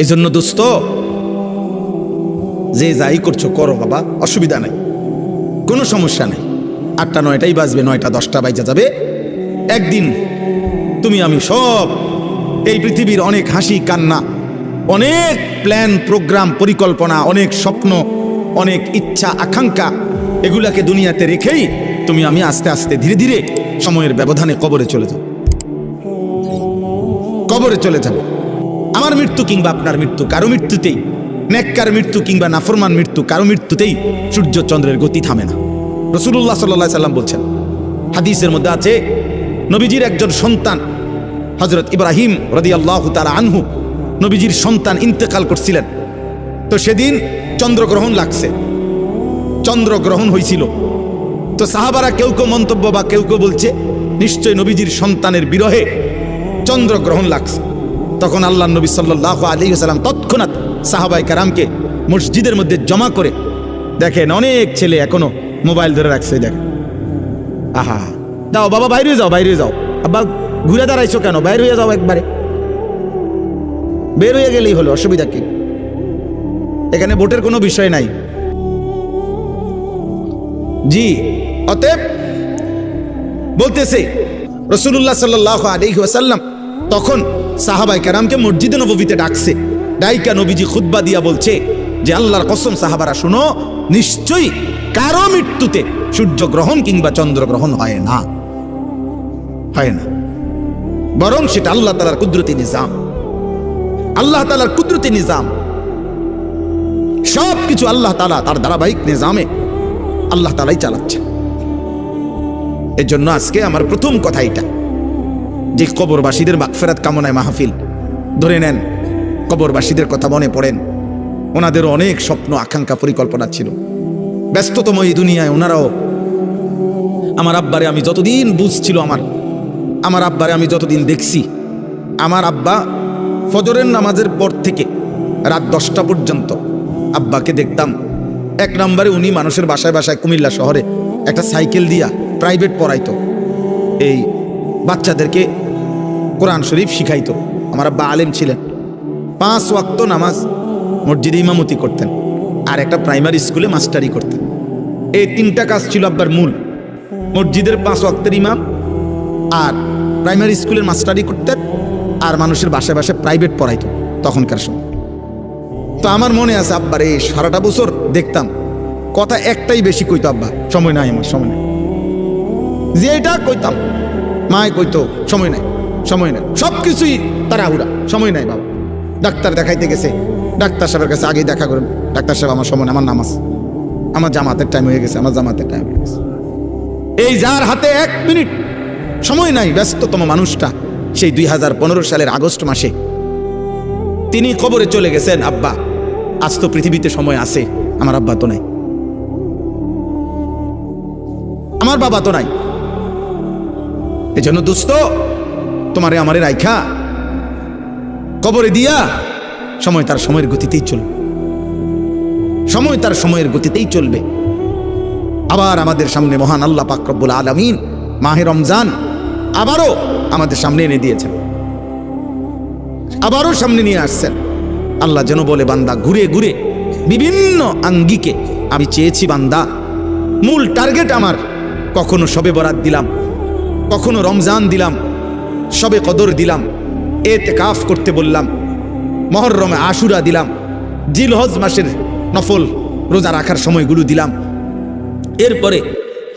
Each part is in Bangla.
এই জন্য দোস্ত, যে যাই করছো করো বাবা, অসুবিধা নাই, কোনো সমস্যা নেই। 8টা 9টাই বাজবে, 9টা 10টা বাজে যাবে। একদিন তুমি আমি সব এই পৃথিবীর অনেক হাসি কান্না, অনেক প্ল্যান প্রোগ্রাম পরিকল্পনা, অনেক স্বপ্ন, অনেক ইচ্ছা আকাঙ্ক্ষা, এগুলাকে দুনিয়াতে রেখেই তুমি আমি আস্তে আস্তে ধীরে ধীরে সময়ের ব্যবধানে কবরে চলে যাব। কবরে চলে যাব। আমার মৃত্যু কিংবা আপনার মৃত্যু, কারো মৃত্যুতেই, নেককার মৃত্যু কিংবা নাফরমান মৃত্যু, কারো মৃত্যুতেই সূর্য চন্দ্রের গতি থামে না। রাসূলুল্লাহ সাল্লাল্লাহু আলাইহি সাল্লাম বলছেন, হাদিসের মধ্যে আছে, নবীজির একজন সন্তান হযরত ইব্রাহিম রাদিয়াল্লাহু তাআলা আনহু, নবীজির সন্তান ইন্তেকাল করছিলেন। তো সেদিন চন্দ্রগ্রহণ লাগছে, চন্দ্রগ্রহণ হয়েছিল। তো সাহাবারা কেউ কেউ মন্তব্য বা কেউ কেউ বলছে নিশ্চয় নবীজির সন্তানের বিরহে চন্দ্রগ্রহণ লাগছে। তখন আল্লাহ নবী সাল্লাল্লাহু আলাইহি ওয়াসাল্লাম তৎক্ষণাৎ সাহাবায়ে কেরামকে মসজিদের মধ্যে জমা করে, দেখেন অনেক ছেলে এখনো মোবাইল ধরে রাখছে, দেখেন, আহা, যাও বাবা বাইরে যাও, বাইরে যাও, আব্বা ঘুরে দাঁড়াইছো কেন, বাইরে হয়ে যাও, একবারে বের হয়ে গেলেই হলো, অসুবিধা কি? এখানে ভোটের কোনো বিষয় নাই। জি, অতএব বলতেছে রাসূলুল্লাহ সাল্লাল্লাহু আলাইহি ওয়াসাল্লাম তখন সাহাবায়ে কেরামকে মসজিদে নববীতে ডাকছে। ডাইকা নবীজি খুতবা দিয়া বলছে যে আল্লাহর কসম সাহাবারা শুনো, নিশ্চয়ই কারো মৃত্যুতে সূর্যগ্রহণ কিংবা চন্দ্রগ্রহণ হয় না, হয় না, বরং সেটা আল্লাহ তাআলার কুদরতি নিজাম। আল্লাহ তাআলার কুদরতি নিজাম, সব কিছু আল্লাহ তাআলা তার ধারাবাহিক নিজামে আল্লাহ তাআলাই চালাচ্ছে। এর জন্য আজকে আমার প্রথম কথা এটা যে কবরবাসীদের মাগফিরাত কামনায় মাহফিল। ধরে নেন কবরবাসীদের কথা মনে পড়েন, ওনাদেরও অনেক স্বপ্ন আকাঙ্ক্ষা পরিকল্পনা ছিল। ব্যস্ততম এই দুনিয়ায় ওনারাও, আমার আব্বারে আমি যতদিন বুঝছিল, আমার আব্বারে আমি যতদিন দেখছি, আমার আব্বা ফজরের নামাজের পর থেকে রাত 10টা পর্যন্ত আব্বাকে দেখতাম। এক নম্বরে উনি মানুষের বাসায় বাসায় কুমিল্লা শহরে একটা সাইকেল দিয়া প্রাইভেট পড়াইতো, এই বাচ্চাদেরকে কোরআন শরীফ শিখাইতো। আমার আব্বা আলেম ছিলেন, 5 ওয়াক্ত নামাজ মসজিদে ইমামতি করতেন, আর একটা প্রাইমারি স্কুলে মাস্টারি করতেন। এই 3টা কাজ ছিল আব্বার মূল। মসজিদের 5 ওয়াক্তের ইমাম, আর প্রাইমারি স্কুলের মাস্টারি করতেন, আর মানুষের বাসায় বাসায় প্রাইভেট পড়াইতো তখনকার সময়। তো আমার মনে আছে আব্বার এই সারাটা বছর দেখতাম কথা একটাই বেশি কইতো, আব্বা সময় নাই, আমার সময় নাই, যে এটা কইতাম মায় কইতো সময় নাই, সময় নাই, সব কিছুই তাড়াহুড়া, সময় নাই বাবা। ডাক্তার দেখাইতে গেছে, ডাক্তার সাহেবের কাছে আগেই দেখা করেন, ডাক্তার সাহেব আমার সময়, আমার নামাজ, আমার জামাতের টাইম হয়ে গেছে, আমার জামাতের টাইম হয়ে গেছে। এই যার হাতে 1 মিনিট সময় নাই, ব্যস্ততম মানুষটা, সেই 2015 সালের আগস্ট মাসে তিনি কবরে চলে গেছেন। আব্বা আজ তো পৃথিবীতে সময় আছে, আমার আব্বা তো নাই, আমার বাবা তো নাই। এজন্য দোস্ত, তোমারে আমারে রাইখা কবরে দিয়া সময় তার সময়ের গতিতেই চলবে, সময় তার সময়ের গতিতেই চলবে। আবার আমাদের সামনে মহান আল্লাহ পাক রব্বুল আলামিন মাহে রমজান আবারও আমাদের সামনে এনে দিয়েছেন, আবারও সামনে নিয়ে আসছেন। আল্লাহ যেন বলে, বান্দা ঘুরে ঘুরে বিভিন্ন আঙ্গিকে আমি চেয়েছি বান্দা, মূল টার্গেট আমার, কখনো শবে বরাত দিলাম, কখনো রমজান দিলাম, শবে কদর দিলাম, এতেকাফ করতে বললাম, মুহররমে আশুরা দিলাম, জিলহজ মাসের নফল রোজা রাখার সময়গুলো দিলাম। এরপরে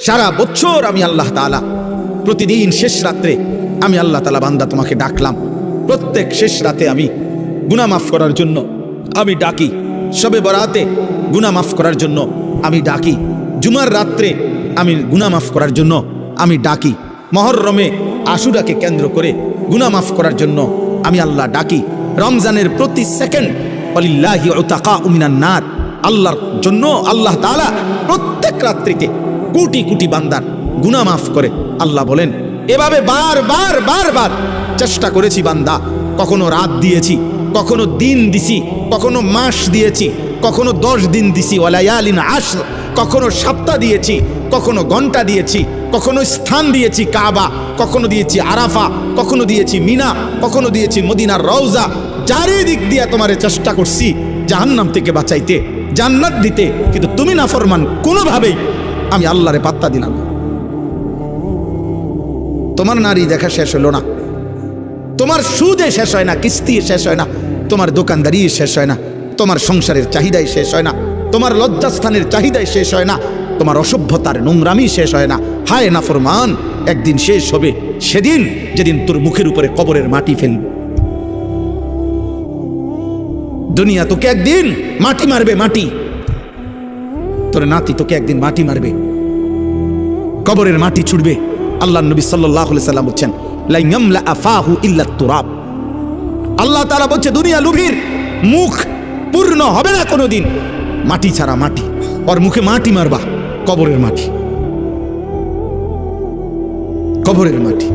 সারা বছর আমি আল্লাহ তাআলা প্রতিদিন শেষ রাত্রে আমি আল্লাহ তাআলা বান্দা তোমাকে ডাকলাম, প্রত্যেক শেষ রাতে আমি গুনাহ মাফ করার জন্য আমি ডাকি, শবে বরাতে গুনাহ মাফ করার জন্য আমি ডাকি, জুমার রাত্রে আমি গুনাহ মাফ করার জন্য আমি ডাকি, মুহররমে আশুরাকে কেন্দ্র করে গুনাহ মাফ করার জন্য আমি আল্লাহ ডাকি। রমজানের প্রতি সেকেন্ড ওয়ালিল্লাহি উতাকাউ মিনান নার, আল্লাহর জন্য আল্লাহ তাআলা প্রত্যেক রাত্রিতে কোটি কোটি বান্দার গুনাহ মাফ করে। আল্লাহ বলেন, এভাবে বারবার বারবার চেষ্টা করেছি বান্দা, কখনো রাত দিয়েছি, কখনো দিন দিছি, কখনো মাস দিয়েছি, কখনো 10 দিন দিছি, ওয়ালায়ালিন আশর, কখনো সপ্তাহ দিয়েছি, কখনো ঘন্টা দিয়েছি, কখনো স্থান দিয়েছি কাবা, কখনো দিয়েছি আরাফা, কখনো দিয়েছি মিনা, কখনো দিয়েছি মদিনার রওজা। চারিদিক দিয়া তোমারে চেষ্টা করছি জাহান্নাম থেকে বাঁচাইতে, জান্নাত দিতে, কিন্তু তুমি নাফরমান, কোনোভাবেই আমি আল্লাহরে পাত্তা দিলাম না। তোমার নারী দেখা শেষ হলো না, তোমার সুদে শেষ হয় না, কিস্তি শেষ হয় না, তোমার দোকানদারি শেষ হয় না, তোমার সংসারের চাহিদাই শেষ হয় না, তোমার লজ্জাস্থানের চাহিদাই শেষ হয় না, তোমার অসভ্যতার নোংরামি শেষ হয় না। হায় নাফরমান, একদিন শেষ হবে, সেদিন যেদিন তোর মুখের উপরে কবরের মাটি ফেলবে। দুনিয়া তোকে একদিন মাটি মারবে, মাটি। তোর নাতি তোকে একদিন মাটি মারবে, কবরের মাটি ছুড়বে। আল্লাহ নবী সাল্লাল্লাহু আলাইহি সাল্লাম বলছেন, লা ইয়ামলা আফাহু ইল্লা তুরাব। আল্লাহ তাআলা বলছে দুনিয়া লোভীর মুখ পূর্ণ হবে না কোনোদিন মাটি ছাড়া, মাটি। ওর মুখে মাটি মারবা, কবরের মাটি, কবরের মাটি।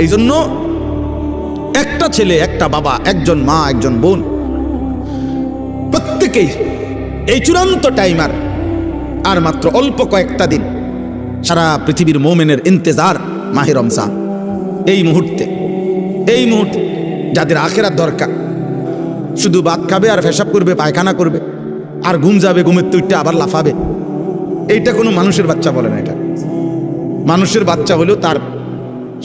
এই জন্য একটা ছেলে, একটা বাবা, একজন মা, একজন বোন, প্রত্যেকেই এই চূড়ান্ত টাইমার আর মাত্র অল্প কয়েকটা দিন। সারা পৃথিবীর মোমেনের ইন্তেজার মাহে রমজান। এই মুহূর্তে যাদের আখেরাত দরকার, শুধু ভাত খাবে আর পেশাব করবে, পায়খানা করবে, আর ঘুম যাবে, ঘুমের তুইটা আবার লাফাবে। এইটা কোনো মানুষের বাচ্চা বলে না। এটা মানুষের বাচ্চা হলেও তার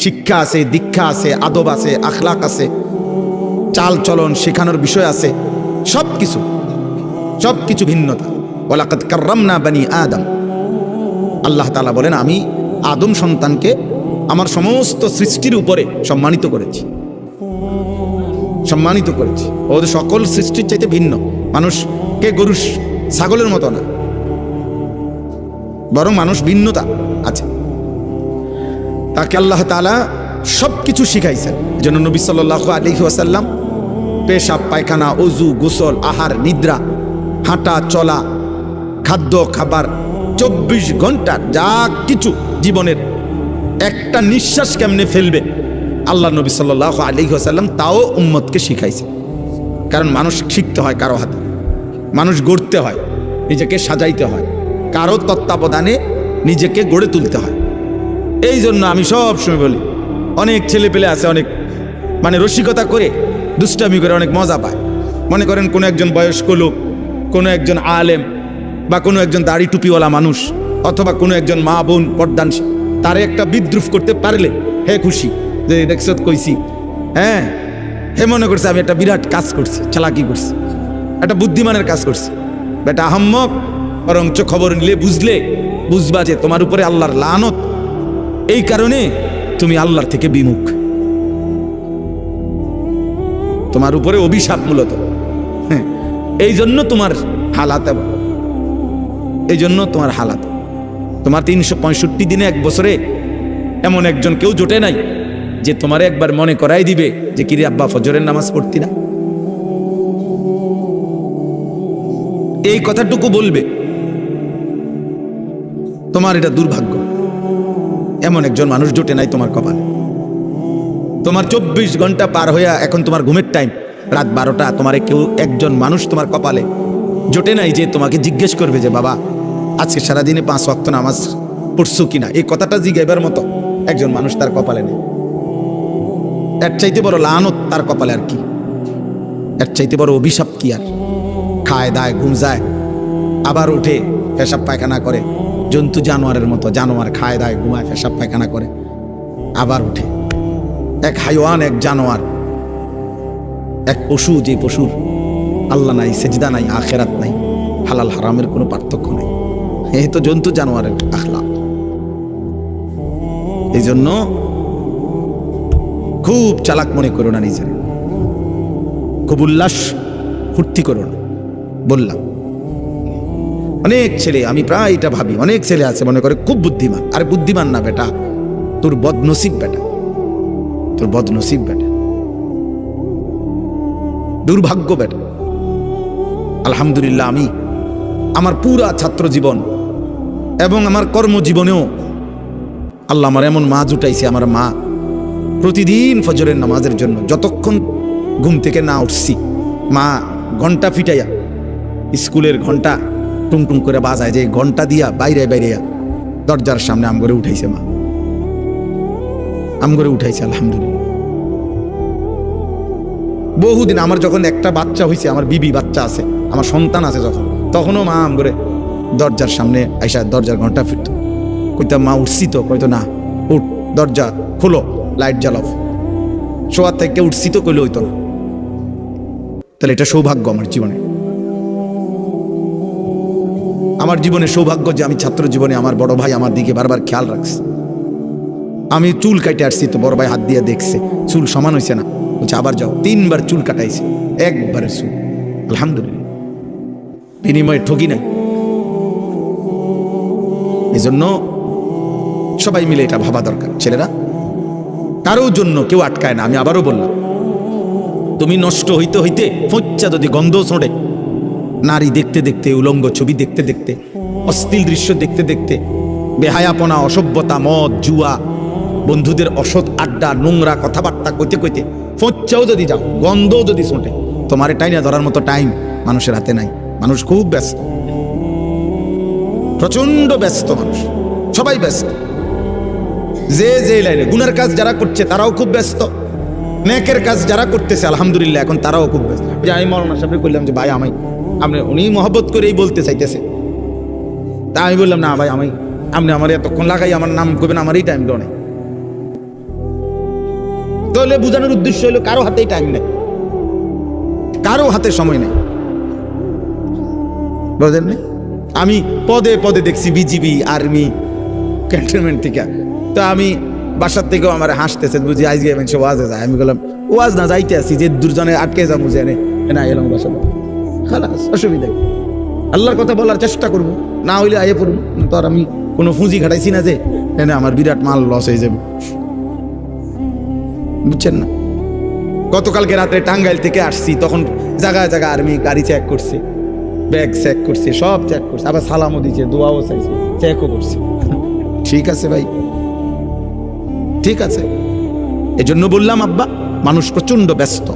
শিক্ষা আছে, দীক্ষা আছে, আদব আছে, আখলাক আছে, চাল চলন শেখানোর বিষয় আছে, সবকিছু ভিন্নতা। ওয়ালাকাদ কাররামনা বানি আদম। আল্লাহ তাআলা বলেন, আমি আদম সন্তানকে আমার সমস্ত সৃষ্টির উপরে সম্মানিত করেছি। ওদের সকল সৃষ্টির চাইতে ভিন্ন। মানুষকে গরু ছাগলের মতো না, বরং মানুষ ভিন্নতা আছে। তাকে আল্লাহ তাআলা সবকিছু শিখাইছেন। যেন নবী সাল্লাল্লাহু আলাইহি ওয়াসাল্লাম পেশাব, পায়খানা, ওযু, গোসল, আহার, নিদ্রা, হাঁটা চলা, খাদ্য খাবার, 24 ঘন্টা যা কিছু জীবনের একটা নিঃশ্বাস কেমনে ফেলবে, আল্লাহ নবী সাল্লাল্লাহু আলাইহি ওয়াসাল্লাম তাও উম্মতকে শিখাইছে। কারণ মানুষ শিখতে হয় কারো হাতে, মানুষ গড়তে হয়, নিজেকে সাজাইতে হয়, কারো তত্ত্বাবধানে নিজেকে গড়ে তুলতে হয়। এই জন্য আমি সব সময় বলি, অনেক ছেলে পেলে আছে, অনেক রসিকতা করে, দুষ্টামি করে অনেক মজা পায়। মনে করেন কোনো একজন বয়স্ক লোক, কোনো একজন আলেম, বা কোনো একজন দাড়ি টুপিওয়ালা মানুষ, অথবা কোনো একজন মা বোন পর্দানশীল, তারে একটা বিদ্রুপ করতে পারলে হে খুশি, যে দেখছ কইছি, হ্যাঁ হে মনে করছে আমি একটা বিরাট কাজ করছি, চালাকি করছি, একটা বুদ্ধিমানের কাজ করছি। বেটা আহাম্মক, বরঞ্চ খবর নিলে বুঝবা যে তোমার উপরে আল্লাহর লানত। এই কারণে তুমি আল্লাহর থেকে বিমুখ, তোমার উপরে অভিশাপ মূলত। হ্যাঁ, এই জন্য তোমার হালাত, এই জন্য তোমার হালাত। তোমার 365 দিনে, এক বছরে এমন একজন কেউ জোটে নাই যে তোমারে একবার মনে করাই দিবে যে কিরে আব্বা ফজরের নামাজ পড়তি না। এই কথাটুকু বলবে, তোমার এটা দুর্ভাগ্য। এমন একজন মানুষ জোটে নাই তোমার কপালে। তোমার 24 ঘন্টা পার হইয়া এখন তোমার ঘুমের টাইম, রাত 12টা, তোমার কেউ একজন মানুষ তোমার কপালে জোটে নাই যে তোমাকে জিজ্ঞেস করবে যে বাবা আজকে সারাদিনে 5 ওয়াক্ত নামাজ পড়ছো কিনা। এই কথাটা জিজ্ঞাসার মতো একজন মানুষ তার কপালে নেই। এর চাইতে বড় লানত তার কপালে আর কি, এর চাইতে বড় অভিশাপ কি আর। খায় দায়, ঘুম যায়, আবার উঠে পেশাব পায়খানা করে, জন্তু জানোয়ারের মতো। জানোয়ার খায় দায়, ঘুমায়, পেশাব পায়খানা করে, আবার উঠে। এক হাইওয়ান, এক জানোয়ার, এক পশু, যে পশুর আল্লাহ নাই, সেজদা নাই, আখেরাত নাই, হালাল হারামের কোনো পার্থক্য নাই। এই তো জন্তু জানোয়ারের আখলাক। এই জন্য খুব চালাক মনে করো না নিজের, খুব উল্লাস ফুর্তি করো না। বললাম অনেক ছেলে, আমি প্রায় এটা ভাবি, অনেক ছেলে আছে মনে করে খুব বুদ্ধিমান। আরে বুদ্ধিমান না বেটা, তোর বদনসিব বেটা, তোর বদনসিব বেটা, দুর্ভাগ্য বেটা। আলহামদুলিল্লাহ, আমি আমার পুরা ছাত্র জীবন এবং আমার কর্মজীবনেও আল্লাহ আমার এমন মা জুটাইছে। আমার মা প্রতিদিন ফজরের নামাজের জন্য যতক্ষণ ঘুম থেকে না উঠছি, মা ঘন্টা ফিটাইয়া, স্কুলের ঘন্টা টুংটুং করে বাজায়, যে ঘন্টা দিয়া বাইরে দরজার সামনে আমগরে উঠাইছে। মা আমগরে উঠাইছে, আলহামদুলিল্লাহ। বহুদিন আমার যখন একটা বাচ্চা হয়েছে, আমার বিবি বাচ্চা আছে, আমার সন্তান আছে, যখন তখনও মা আম করে দরজার সামনে আইসা দরজার ঘন্টা ফিরত, কইতাম মা উঠছি তো, কইতো না উঠ, দরজা খুলো, লাইট জ্বালাও। শোয়ার থেকে উঠছি তো কইলে হইতো না। তাহলে এটা সৌভাগ্য আমার জীবনে, আমার জীবনে সৌভাগ্য যে আমি ছাত্র জীবনে আমার বড় ভাই আমার দিকে বারবার খেয়াল রাখছে। আমি চুল কাটে আসছি তো বড় ভাই হাত দিয়ে দেখছে চুল সমান হয়েছে না, বলছে আবার যাও। 3 বার চুল কাটাইছে, একবারে চুল, আলহামদুলিল্লাহ, বিনিময়ে ঠকি নাই। এজন্য সবাই মিলে এটা ভাবা দরকার। ছেলেরা, কারোর জন্য কেউ আটকায় না। আমি আবারও বললাম, তুমি নষ্ট হইতে হইতে ফচ্চা যদি গন্ধ ছোঁড়ে, নারী দেখতে দেখতে, উলঙ্গ ছবি দেখতে দেখতে, অশ্লীল দৃশ্য দেখতে দেখতে, বেহায়াপনা, অসভ্যতা, মদ, জুয়া, বন্ধুদের অসৎ আড্ডা, নোংরা কথাবার্তা কইতে কইতে ফচ্চাও যদি যাও, গন্ধও যদি ছোঁটে, তোমার টাইনা ধরার মতো টাইম মানুষের হাতে নাই। মানুষ খুব ব্যস্ত, প্রচন্ড ব্যস্ত, মানুষ সবাই ব্যস্ত। যে যে লাইনে গুনার কাজ যারা করছে তারাও খুব ব্যস্ত, নেকের কাজ যারা করতেছে আলহামদুলিল্লাহ এখন তারাও খুব ব্যস্ত। যে আমি মৌলানা সাহেব বললাম যে ভাই আপনি, উনি মহব্বত করেই বলতে চাইতেছে, তা আমি বললাম না ভাই আপনি আমার এতক্ষণ লাগাই আমার নাম করবেন, আমার এই টাইম নেই। তাহলে বোঝানোর উদ্দেশ্য হলো কারো হাতেই টাইম নেই, কারো হাতে সময় নেই, বুঝলেন? আমি পদে পদে দেখছি বিজিবি, আর্মি, ক্যান্টনমেন্ট থেকে। তো আমি বাসার থেকেও আমার হাসতেছে, বুঝি আজকে সে ওয়াজে যায়। আমি বললাম ওয়াজ না যাইতে আসি, যে দুজনে আটকে যা বুঝে না এলাম বাসা, খালাস, অসুবিধা। আল্লাহর কথা বলার চেষ্টা করবো, না হইলে আইয়ে পড়বো। তো আর আমি কোনো পুঁজি ঘাটাইছি না যে আমার বিরাট মাল লস হয়ে যাবে, বুঝছেন না? গতকালকে রাতে টাঙ্গাইল থেকে আসছি, তখন জায়গায় জায়গায় আর্মি গাড়ি চেক করছে, ব্যাগ চেক করছে, সব চেক করছে, আবার সালামও দিচ্ছে, দোয়াও চাইছে, চেকও করছে। ঠিক আছে ভাই, ঠিক আছে। এজন্য বললাম আব্বা, মানুষ প্রচন্ড ব্যস্ত,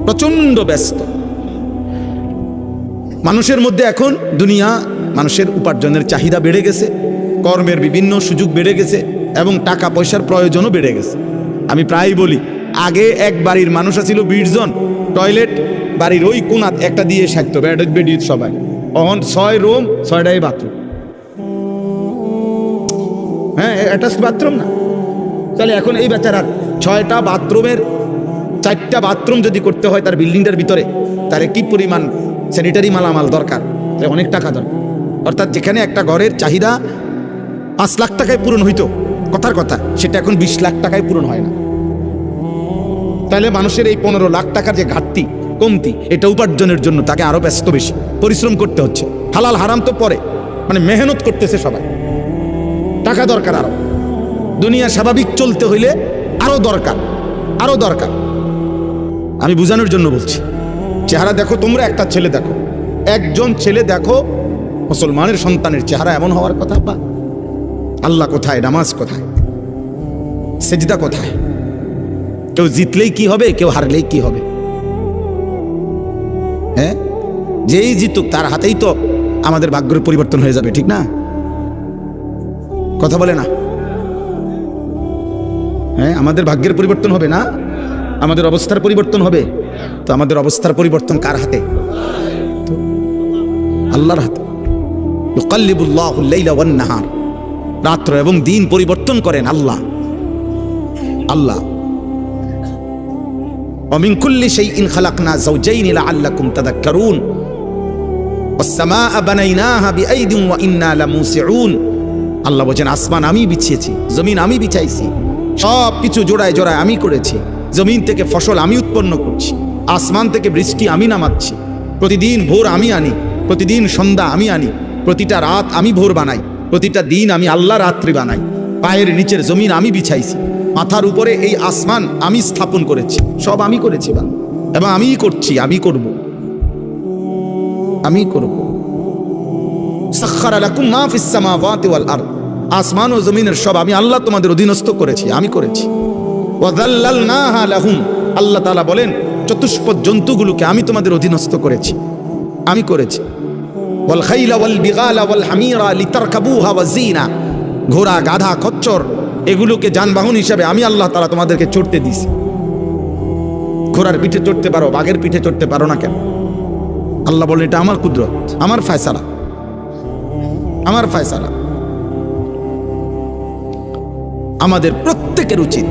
প্রচন্ড ব্যস্ত। মানুষের মধ্যে এখন দুনিয়া, মানুষের উপার্জনের চাহিদা বেড়ে গেছে, কর্মের বিভিন্ন সুযোগ বেড়ে গেছে, এবং টাকা পয়সার প্রয়োজনও বেড়ে গেছে। আমি প্রায় বলি, আগে এক বাড়ির মানুষ ছিল 20 জন, টয়লেট বাড়ির ওই কোনাত একটা দিয়ে থাকতো, বেডিত সবাই। অহন 6 রুম, 6টাই বাথরুম। হ্যাঁ, অ্যাটাচ বাথরুম না। তাহলে এখন এই বেচারার 6টা বাথরুমের 4টা বাথরুম যদি করতে হয় তার বিল্ডিংটার ভিতরে, তাহলে কি পরিমাণ স্যানিটারি মালামাল দরকার, অনেক টাকা দরকার। অর্থাৎ যেখানে একটা ঘরের চাহিদা 5 লাখ টাকায় পূরণ হইতো, কথার কথা, সেটা এখন 20 লাখ টাকায় পূরণ হয় না। তাহলে মানুষের এই 15 লাখ টাকার যে ঘাটতি, কমতি, এটা উপার্জনের জন্য তাকে আরো ব্যস্ত, বেশি পরিশ্রম করতে হচ্ছে। হালাল হারাম তো পরে, মানে মেহনত করতেছে সবাই, টাকা দরকার আরো। দুনিয়া স্বাভাবিক চলতে হইলে আরো দরকার, আরো দরকার। আমি বোঝানোর জন্য বলছি। চেহারা দেখো, তোমরা একটা ছেলে দেখো, একজন ছেলে দেখো, মুসলমানের সন্তানের চেহারা এমন হওয়ার কথা। বা আল্লাহ কোথায়, নামাজ কোথায়, সেজদা কোথায়? কেউ জিতলেই কি হবে, কেউ হারলেই কি হবে? হ্যাঁ, যেই জিতুক তার হাতেই তো আমাদের ভাগ্যের পরিবর্তন হয়ে যাবে, ঠিক না? কথা বলে না? হ্যাঁ, আমাদের ভাগ্যের পরিবর্তন হবে না, আমাদের অবস্থার পরিবর্তন হবে। তো আমাদের অবস্থার পরিবর্তন কার হাতে? তো আল্লাহর হাতে। ইউকাল্লিবুল্লাহুল লাইলা ওয়ান নাহার, রাত্র এবং দিন পরিবর্তন করেন আল্লাহ। আল্লাহ ومن كل شيء خلقنا زوجين لعلكم تذكرون والسماء بنيناها بأيد وإنا لموسعون। আল্লাহ বলেন, আসমান আমি বিছিয়েছি, জমিন আমি বিছাইছি, সব কিছু জোড়ায় জোড়ায় আমি করেছি। জমিন থেকে ফসল আমি উৎপন্ন করছি, আসমান থেকে বৃষ্টি আমি নামাচ্ছি, প্রতিদিন ভোর আমি আনি, প্রতিদিন সন্ধ্যা আমি আনি, প্রতিটা রাত আমি ভোর বানাই, প্রতিটা দিন আমি আল্লাহ রাত্রি বানাই। পায়ের নিচের জমিন আমি বিছাইছি, মাথার উপরে এই আসমান আমি স্থাপন করেছি, সব আমি করেছি এবং আমিই করছি, আমি করব, আমি করব। সাখখারা লাকুম মা ফিস সামাওয়াতি ওয়াল আরদ, আসমান ও জমিনের সব আমি আল্লাহ তোমাদের অধীনস্থ করেছি, আমি করেছি। ওয়া যাল্লালনাহা লাহুম, আল্লাহ তাআলা বলেন চতুষ্পদ জন্তুগুলোকে আমি তোমাদের অধীনস্থ করেছি, আমি করেছি। ওয়াল খাইলা ওয়াল বিগালা ওয়াল হামিরা লিতারকাবুহা ওয়া যিনা, ঘোড়া, গাধা, খচ্চর, এগুলোকে যানবাহন হিসাবে আমি আল্লাহ তাআলা তোমাদেরকে চড়তে দিয়েছি। ঘোড়ার পিঠে চড়তে পারো, বাঘের পিঠে চড়তে পারো না কেন? আল্লাহ বলেন এটা আমার কুদরত, আমার ফয়সালা, আমার ফয়সালা। আমাদের প্রত্যেকের উচিত,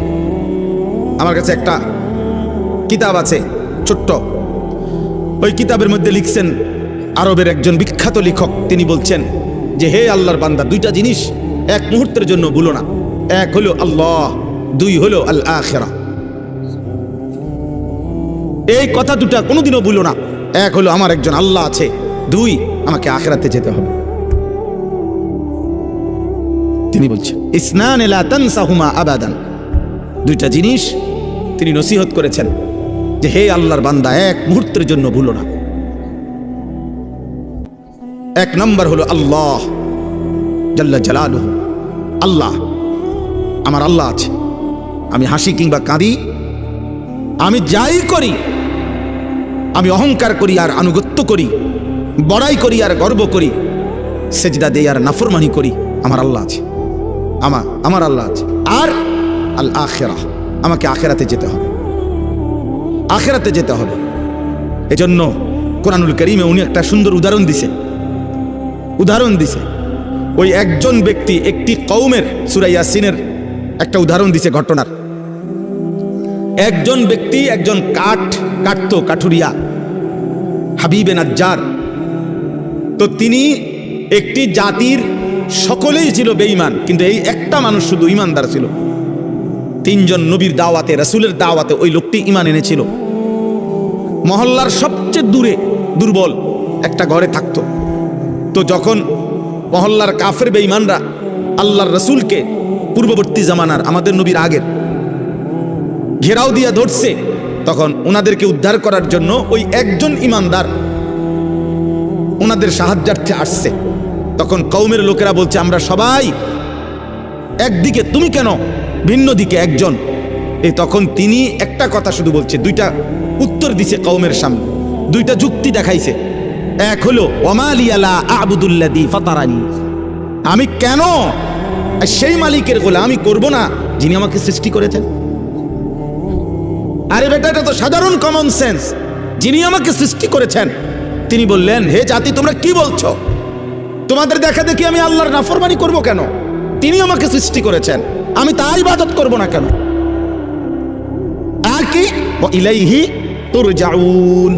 আমার কাছে একটা কিতাব আছে ছোট্ট, ওই কিতাবের মধ্যে লিখছেন আরবের একজন বিখ্যাত লেখক, তিনি বলছেন যে হে আল্লাহর বান্দা, দুইটা জিনিস এক মুহূর্তের জন্য ভুলো না। এক হলো আল্লাহ, দুই হলো আল আখিরা। এই কথা দুটা কোনোদিনও ভুলো না। এক হলো আমার একজন আল্লাহ আছে, দুই আমাকে আখিরাতে যেতে হবে। তিনি বলছেন ইসনান লা তানসাহুমা আবাদান, দুইটা জিনিস তিনি নসিহত করেছেন যে হে আল্লাহর বান্দা, এক মুহূর্তের জন্য ভুলো না। এক নম্বর হলো আল্লাহ জাল্লা জালালুহু, আল্লাহ, আমার আল্লাহ আছে। আমি হাসি কিংবা কাঁদি, আমি যাই করি, আমি অহংকার করি আর আনুগত্য করি, বড়াই করি আর গর্ব করি, সেজদা দেই আর নাফরমানি করি, আমার আল্লাহ আছে, আমার আল্লাহ আছে। আর আল আখিরা, আমাকে আখিরাতে যেতে হবে, আখিরাতে যেতে হবে। এজন্য কোরআনুল কারীমে উনি একটা সুন্দর উদাহরণ দিছে। ওই একজন ব্যক্তি একটি কওমের, সূরা ইয়াসিনের একটা উদাহরণ দিছে ঘটনার। একজন ব্যক্তি একজন কাটতো, কাঠুরিয়া, হাবিবে নাজ্জার। তো তিনি একটি জাতির সকলেই ছিল বেঈমান, কিন্তু এই একটা মানুষ শুধু ঈমানদার ছিল। তিনজন নবীর দাওয়াতে, রাসূলের দাওয়াতে ওই লোকটি ঈমান এনেছিল। মহল্লার সবচেয়ে দূরে দুর্বল একটা ঘরে থাকতো। তো যখন মহল্লার কাফের বেঈমানরা আল্লাহর রাসূলকে, পূর্ববর্তী জামানার আমাদের নবীর আগের, ঘেরাও দিয়া ধরছে, তখন ওনাদেরকে উদ্ধার করার জন্য ওই একজন ঈমানদার ওনাদের সাহায্যার্থে আসছে। তখন কওমের লোকেরা বলছে আমরা সবাই একদিকে, তুমি কেন ভিন্ন দিকে একজন? তখন তিনি একটা কথা শুধু বলছে, দুইটা উত্তর দিছে কওমের সামনে, দুইটা যুক্তি দেখাইছে। এক হলো ওমা লিয়া লা আ'বুদুল্লাযী ফাতারানি, আমি কেন সেই মালিকের গোলামি করব না যিনি আমাকে সৃষ্টি করেছেন। আরে বেটা, এটা তো সাধারণ কমন সেন্স। যিনি আমাকে সৃষ্টি করেছেন তিনি বললেন, হে জাতি তোমরা কি বলছো? তোমাদের দেখা দেখি আমি আল্লাহর নাফরমানি করব কেন? তিনি আমাকে সৃষ্টি করেছেন, আমি তার ইবাদত করব না কেন? আর কি ওয়া ইলাইহি তুরজাউন।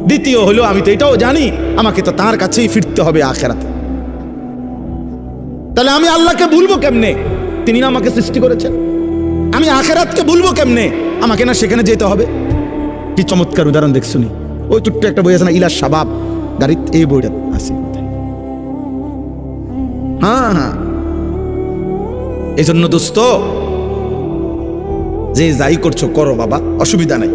দ্বিতীয় হলো, আমি তো এটাও জানি আমাকে তো তার কাছেই ফিরতে হবে আখিরাতে। তাহলে আমি আল্লাহকে ভুলবো কেমনে? তিনি না আমাকে সৃষ্টি করেছেন। আমি আখিরাতকে ভুলবো কেমনে? আমাকে না সেখানে যেতে হবে। কি চমৎকার উদাহরণ দেখছুনি। ওই ছোট্ট একটা বই আছে না, ইলা শাবাব, গাড়িতে এই বইটা আছে। হ্যাঁ, এই জন্য দোস্ত, যে যাই করছো করো বাবা, অসুবিধা নাই।